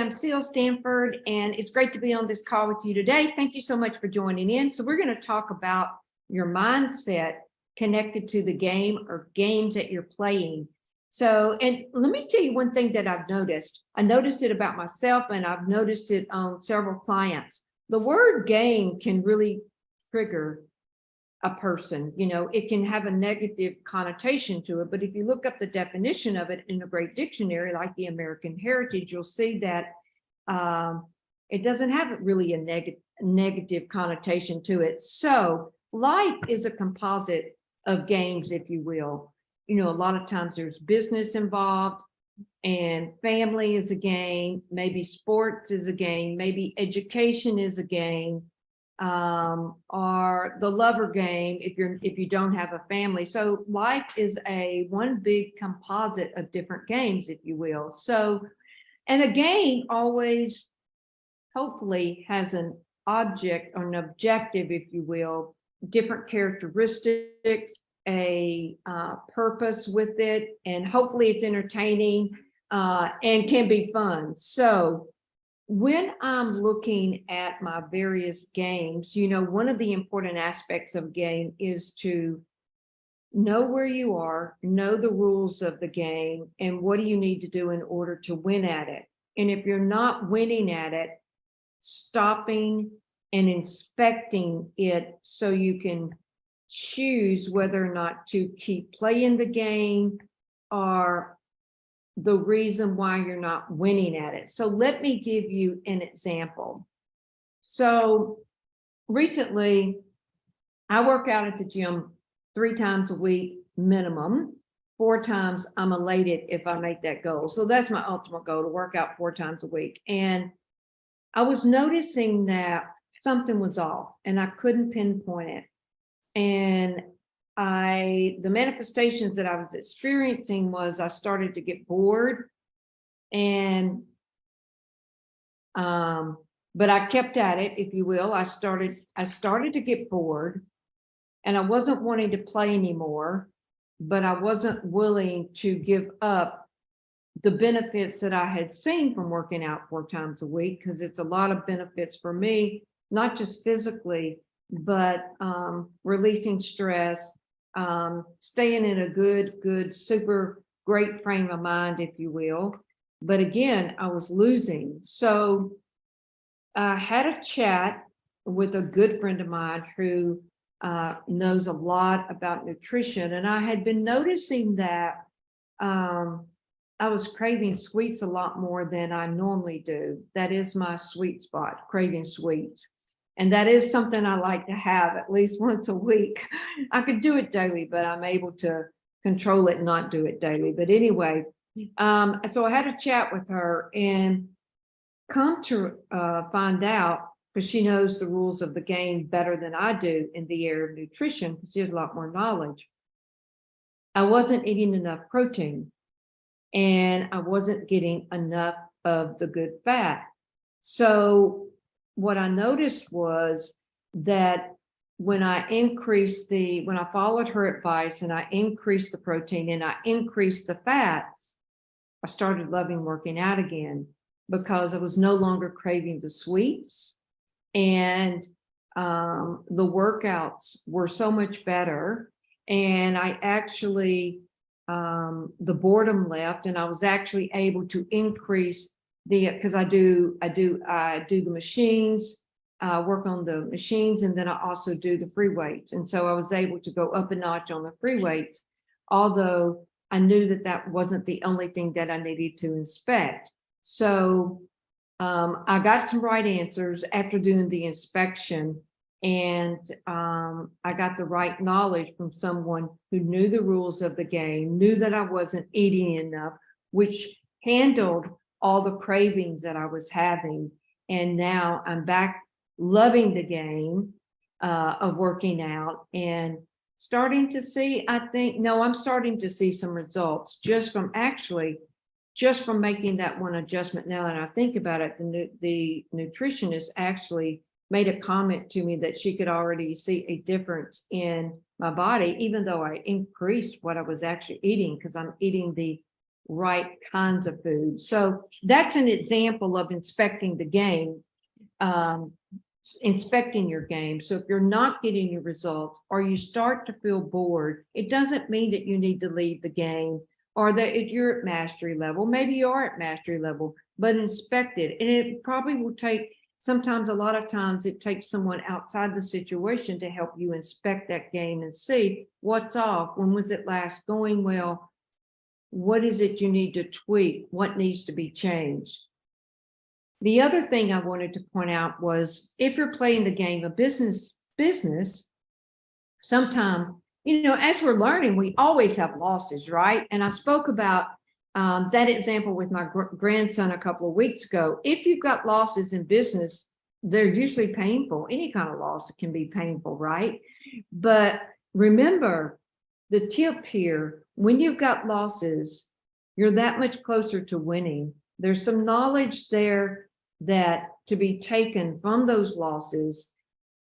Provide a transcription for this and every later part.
I'm Seal Stanford, and it's great to be on this call with you today. Thank you so much for joining in. So we're going to talk about your mindset connected to the game or games that you're playing. So, and let me tell you one thing that I've noticed. I noticed it about myself, and I've noticed it on several clients. The word game can really trigger a person. It can have a negative connotation to it, but if you look up the definition of it in a great dictionary like the American Heritage, you'll see that it doesn't have really a negative connotation to it. So life is a composite of games, if you will. A lot of times there's business involved, and family is a game, maybe sports is a game, maybe education is a game, or the lover game if you don't have a family. So life is one big composite of different games, if you will. So, and a game always hopefully has an object or an objective, if you will, different characteristics, a purpose with it, and hopefully it's entertaining and can be fun. So when I'm looking at my various games, one of the important aspects of game is to know where you are, know the rules of the game, and what do you need to do in order to win at it. And if you're not winning at it, stopping and inspecting it so you can choose whether or not to keep playing the game or the reason why you're not winning at it. So let me give you an example. So recently, I work out at the gym 3 times a week minimum. 4 times I'm elated if I make that goal. So that's my ultimate goal, to work out 4 times a week. And I was noticing that something was off and I couldn't pinpoint it. And the manifestations that I was experiencing was I started to get bored, and but I kept at it, if you will. I started to get bored, and I wasn't wanting to play anymore, but I wasn't willing to give up the benefits that I had seen from working out 4 times a week, because it's a lot of benefits for me, not just physically, but releasing stress, staying in a good, super great frame of mind, if you will. But again, I was losing. So I had a chat with a good friend of mine who knows a lot about nutrition. And I had been noticing that I was craving sweets a lot more than I normally do. That is my sweet spot, craving sweets. And that is something I like to have at least once a week. I could do it daily, but I'm able to control it and not do it daily. But anyway, so I had a chat with her, and come to find out, because she knows the rules of the game better than I do in the area of nutrition, because she has a lot more knowledge. I wasn't eating enough protein, and I wasn't getting enough of the good fat. So what I noticed was that when I followed her advice and I increased the protein and I increased the fats, I started loving working out again, because I was no longer craving the sweets, and the workouts were so much better. And I actually, the boredom left, and I was actually able to increase because I do the machines, work on the machines, and then I also do the free weights. And so I was able to go up a notch on the free weights, although I knew that that wasn't the only thing that I needed to inspect. So I got some right answers after doing the inspection, and I got the right knowledge from someone who knew the rules of the game, knew that I wasn't eating enough, which handled all the cravings that I was having. And now I'm back loving the game of working out, and starting to see, I'm starting to see some results just from making that one adjustment. Now that I think about it, the nutritionist actually made a comment to me that she could already see a difference in my body, even though I increased what I was actually eating, because I'm eating the right kinds of food. So that's an example of inspecting the game, inspecting your game. So if you're not getting your results or you start to feel bored, it doesn't mean that you need to leave the game or that if you're at mastery level, maybe you are at mastery level, but inspect it. And it probably will take, sometimes a lot of times it takes someone outside the situation to help you inspect that game and see what's off. When was it last going well? What is it you need to tweak? What needs to be changed? The other thing I wanted to point out was if you're playing the game of business, sometimes, as we're learning, we always have losses, right? And I spoke about that example with my grandson a couple of weeks ago. If you've got losses in business, they're usually painful. Any kind of loss can be painful, right? But remember the tip here, when you've got losses, you're that much closer to winning. There's some knowledge there that to be taken from those losses,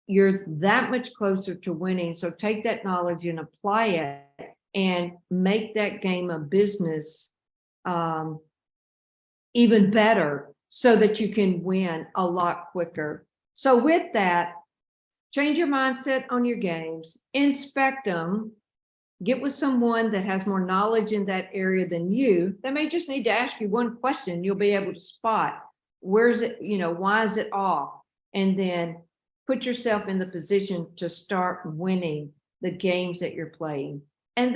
you're that much closer to winning. So take that knowledge and apply it and make that game of business even better so that you can win a lot quicker. So with that, change your mindset on your games, inspect them, get with someone that has more knowledge in that area than you. They may just need to ask you one question. You'll be able to spot where's it, why is it off? And then put yourself in the position to start winning the games that you're playing. And that